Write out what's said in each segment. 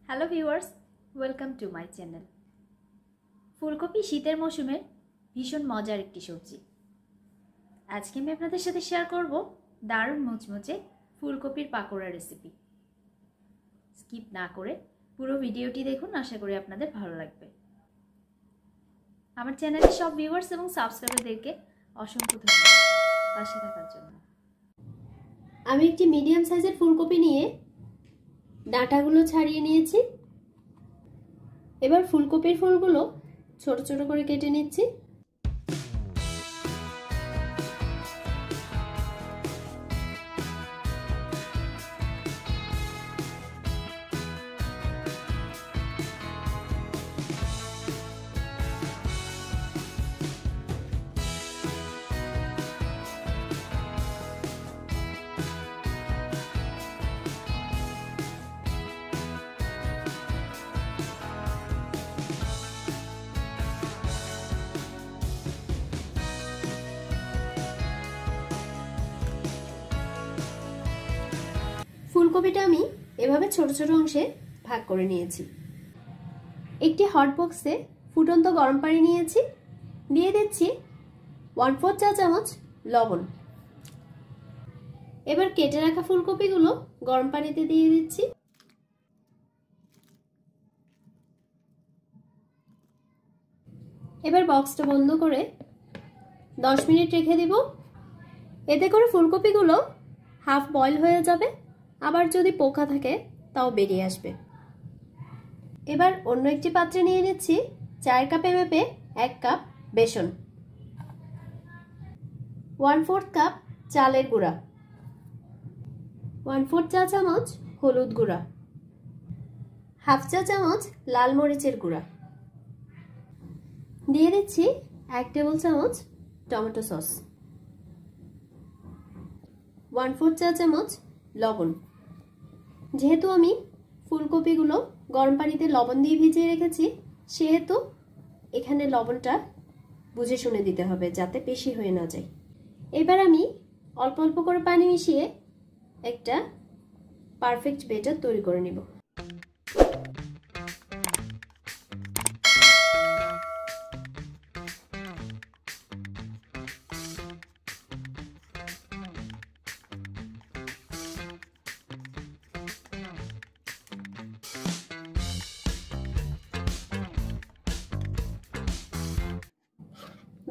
Hello viewers, welcome to my channel. ফুলকপি শীতের মৌসুমের ভীষণ মজার একটি সবজি। আজকে আমি আপনাদের সাথে শেয়ার করব দারুণ মুচমুচে ফুলকপির পাকোড়া রেসিপি। স্কিপ না করে পুরো ভিডিওটি দেখুন, আশা করি আপনাদের ভালো লাগবে। আমার চ্যানেলের সব ভিউয়ার্স এবং সাবস্ক্রাইবারদেরকে অসংখ্য ধন্যবাদ পাশে থাকার জন্য। আমি একটি মিডিয়াম সাইজের ফুলকপি নিয়ে ডাঁটাগুলো ছাড়িয়ে নিয়েছি। এবার ফুলকপির ফুলগুলো ছোট ছোট করে কেটে নিচ্ছি। ফুলকপিটা আমি এভাবে ছোট ছোট অংশে ভাগ করে নিয়েছি। একটি হট বক্সে ফুটন্ত গরম পানি নিয়েছি, দিয়ে দিচ্ছি 1/4 চা চামচ লবণ। এবার কেটে রাখা ফুলকপিগুলো গরম পানিতে দিয়ে দিচ্ছি। এবার বক্সটা বন্ধ করে 10 মিনিট রেখে দিব। এতে করে ফুলকপিগুলো হাফ বয়েল হয়ে যাবে, আবার যদি পোকা থাকে তাও বেরিয়ে আসবে। এবার অন্য একটি পাত্রে নিয়ে নিচ্ছি চায়ের কাপে মেপে 1 কাপ বেসন, 1/4 কাপ চালের গুঁড়া, 1/4 চা চামচ হলুদ গুঁড়া, হাফ চা চামচ লাল মরিচের গুঁড়া, দিয়ে দিচ্ছি 1 টেবিল চামচ টমেটো সস, 1/4 চা চামচ লবণ। যেহেতু আমি ফুলকপিগুলো গরম পানিতে লবণ দিয়ে ভিজিয়ে রেখেছি, সেহেতু এখানে লবণটা বুঝে শুনে দিতে হবে যাতে বেশি হয়ে না যায়। এবার আমি অল্প অল্প করে পানি মিশিয়ে একটা পারফেক্ট ব্যাটার তৈরি করে নিব।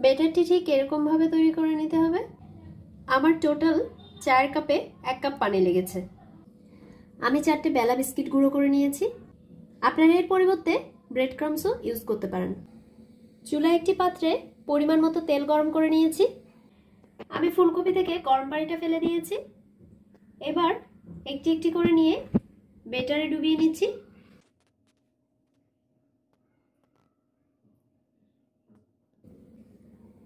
ব্যাটারটি ঠিক এরকম ভাবে তৈরি করে নিতে হবে। আমার টোটাল চায়ের কাপে 1 কাপ পানি লেগেছে। আমি 4টে বেলা বিস্কিট গুঁড়ো করে নিয়েছি। আপনারা এর পরিবর্তে ব্রেড ক্রাম্বসও ইউজ করতে পারেন। চুলায় একটি পাত্রে পরিমাণ মতো তেল গরম করে নিয়েছি। আমি ফুলকপি থেকে গরম পানিটা ফেলে দিয়েছি। এবার একটি একটি করে নিয়ে ব্যাটারে ডুবিয়ে নিচ্ছি।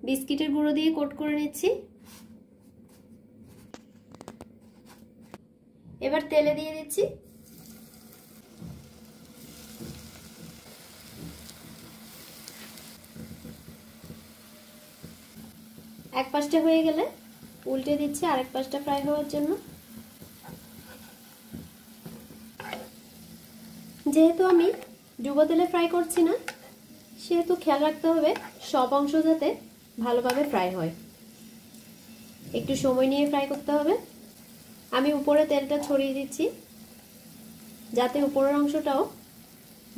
বিস্কিটের গুঁড়ো দিয়ে কোট করে নিচ্ছি। এবার তেলে দিয়ে দিচ্ছি। এক পাশটা হয়ে গেলে উল্টে দিচ্ছি আরেক পাশটা ফ্রাই হওয়ার জন্য। যেহেতু আমি ডুবো তেলে ফ্রাই করছি না, সেহেতু খেয়াল রাখতে হবে সব অংশ যাতে ভালোভাবে ফ্রাই হয়। একটু সময় নিয়ে ফ্রাই করতে হবে। আমি উপরে তেলটা ছড়িয়ে দিচ্ছি যাতে উপরের অংশটাও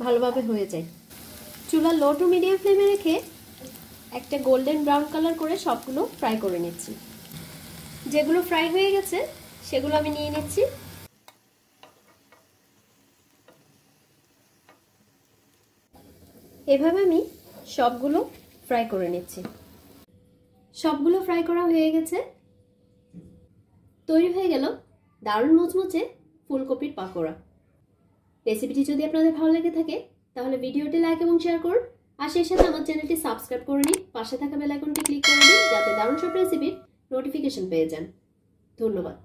ভালোভাবে হয়ে যায়। চুলা লো টু মিডিয়াম ফ্লেমে রেখে একটা গোল্ডেন ব্রাউন কালার করে সবগুলো ফ্রাই করে নিচ্ছি। যেগুলো ফ্রাই হয়ে গেছে সেগুলো আমি নিয়ে নিচ্ছি। এভাবে আমি সবগুলো ফ্রাই করে নিচ্ছি। সবগুলো ফ্রাই করা হয়ে গেছে। তৈরি হয়ে গেল দারুণ মুচমুচে ফুলকপির পাকোড়া। রেসিপিটি যদি আপনাদের ভালো লেগে থাকে তাহলে ভিডিওটি লাইক এবং শেয়ার করুন, আর সেই সাথে আমার চ্যানেলটি সাবস্ক্রাইব করে নিন। পাশে থাকা বেল আইকনটি ক্লিক করে দিন যাতে দারুণ সব রেসিপির নোটিফিকেশন পেয়ে যান। ধন্যবাদ।